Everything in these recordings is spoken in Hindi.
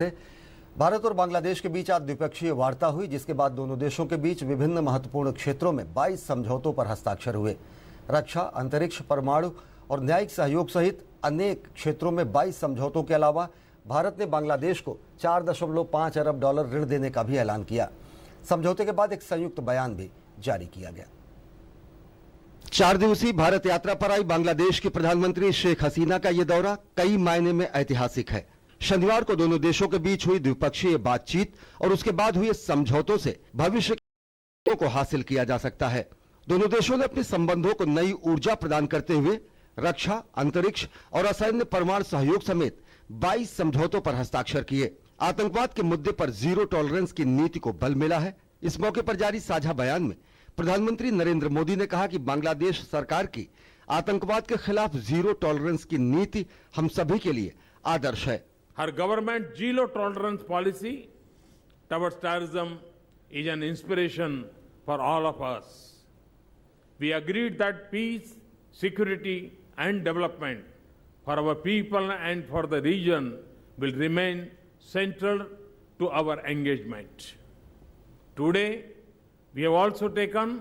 भारत और बांग्लादेश के बीच आज द्विपक्षीय वार्ता हुई, जिसके बाद दोनों देशों के बीच विभिन्न महत्वपूर्ण क्षेत्रों में 22 समझौतों पर हस्ताक्षर हुए। रक्षा, अंतरिक्ष, परमाणु और न्यायिक सहयोग सहित अनेक क्षेत्रों में 22 समझौतों के अलावा भारत ने बांग्लादेश को $4.5 अरब ऋण देने का भी ऐलान किया। समझौते के बाद एक संयुक्त बयान भी जारी किया गया। 4 दिवसीय भारत यात्रा पर आई बांग्लादेश की प्रधानमंत्री शेख हसीना का यह दौरा कई मायने में ऐतिहासिक है। शनिवार को दोनों देशों के बीच हुई द्विपक्षीय बातचीत और उसके बाद हुए समझौतों से भविष्य को हासिल किया जा सकता है। दोनों देशों ने अपने संबंधों को नई ऊर्जा प्रदान करते हुए रक्षा, अंतरिक्ष और असैन्य परमाणु सहयोग समेत 22 समझौतों पर हस्ताक्षर किए। आतंकवाद के मुद्दे पर जीरो टॉलरेंस की नीति को बल मिला है। इस मौके पर जारी साझा बयान में प्रधानमंत्री नरेंद्र मोदी ने कहा कि बांग्लादेश सरकार की आतंकवाद के खिलाफ जीरो टॉलरेंस की नीति हम सभी के लिए आदर्श है। Her government zero tolerance policy towards terrorism is an inspiration for all of us. We agreed that peace, security and development for our people and for the region will remain central to our engagement. Today, we have also taken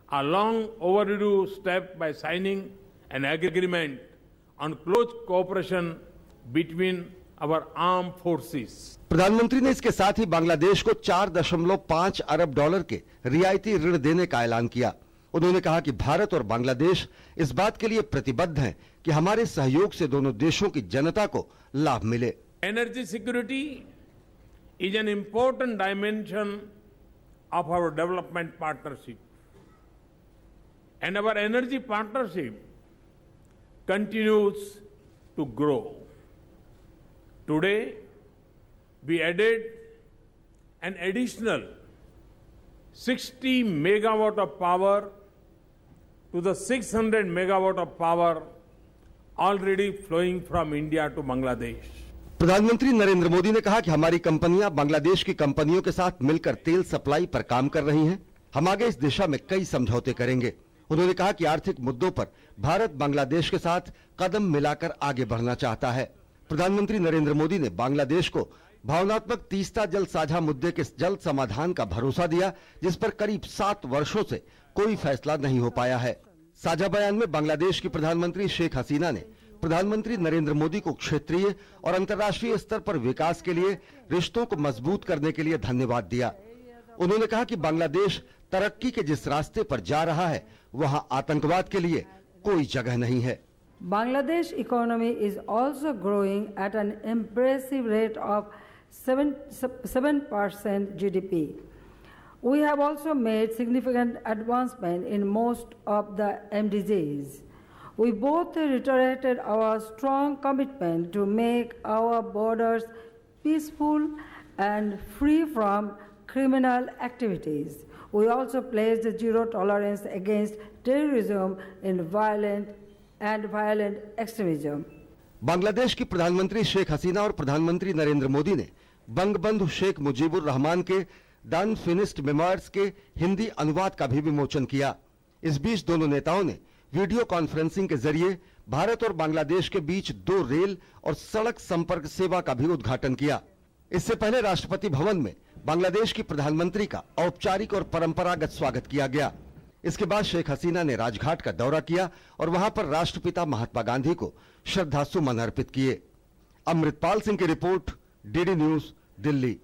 a long overdue step by signing an agreement on close cooperation between our armed forces. प्रधानमंत्री ने इसके साथ ही बांग्लादेश को $4.5 अरब के रियायती ऋण देने का ऐलान किया। उन्होंने कहा कि भारत और बांग्लादेश इस बात के लिए प्रतिबद्ध हैं कि हमारे सहयोग से दोनों देशों की जनता को लाभ मिले। Energy security is an important dimension of our development partnership, and our energy partnership continues to grow. Today, we added an additional 60 megawatt of power to the 600 megawatt of power already flowing from India to Bangladesh. प्रधानमंत्री नरेंद्र मोदी ने कहा कि हमारी कंपनियां बांग्लादेश की कंपनियों के साथ मिलकर तेल सप्लाई पर काम कर रही हैं। हम आगे इस दिशा में कई समझौते करेंगे। उन्होंने कहा कि आर्थिक मुद्दों पर भारत बांग्लादेश के साथ कदम मिलाकर आगे बढ़ना चाहता है। प्रधानमंत्री नरेंद्र मोदी ने बांग्लादेश को भावनात्मक तीस्ता जल साझा मुद्दे के जल्द समाधान का भरोसा दिया, जिस पर करीब 7 वर्षों से कोई फैसला नहीं हो पाया है। साझा बयान में बांग्लादेश की प्रधानमंत्री शेख हसीना ने प्रधानमंत्री नरेंद्र मोदी को क्षेत्रीय और अंतर्राष्ट्रीय स्तर पर विकास के लिए रिश्तों को मजबूत करने के लिए धन्यवाद दिया। उन्होंने कहा कि बांग्लादेश तरक्की के जिस रास्ते पर जा रहा है, वहां आतंकवाद के लिए कोई जगह नहीं है। Bangladesh economy is also growing at an impressive rate of 7% GDP. We have also made significant advancement in most of the MDGs. We both reiterated our strong commitment to make our borders peaceful and free from criminal activities. We also pledged zero tolerance against terrorism and violent extremism. Bangladesh की प्रधानमंत्री शेख हसीना और प्रधानमंत्री नरेंद्र मोदी ने बंगबंधु शेख मुजीबुर रहमान के द अनफिनिश्ड मेमोयर्स के हिंदी अनुवाद का भी विमोचन किया। इस बीच दोनों नेताओं ने वीडियो कॉन्फ्रेंसिंग के जरिए भारत और बांग्लादेश के बीच 2 रेल और सड़क संपर्क सेवा का भी उद्घाटन किया। इससे पहले राष्ट्रपति भवन में बांग्लादेश की प्रधानमंत्री का औपचारिक और परंपरागत स्वागत किया गया। इसके बाद शेख हसीना ने राजघाट का दौरा किया और वहां पर राष्ट्रपिता महात्मा गांधी को श्रद्धा सुमन अर्पित किए। अमृतपाल सिंह की रिपोर्ट, डीडी न्यूज, दिल्ली।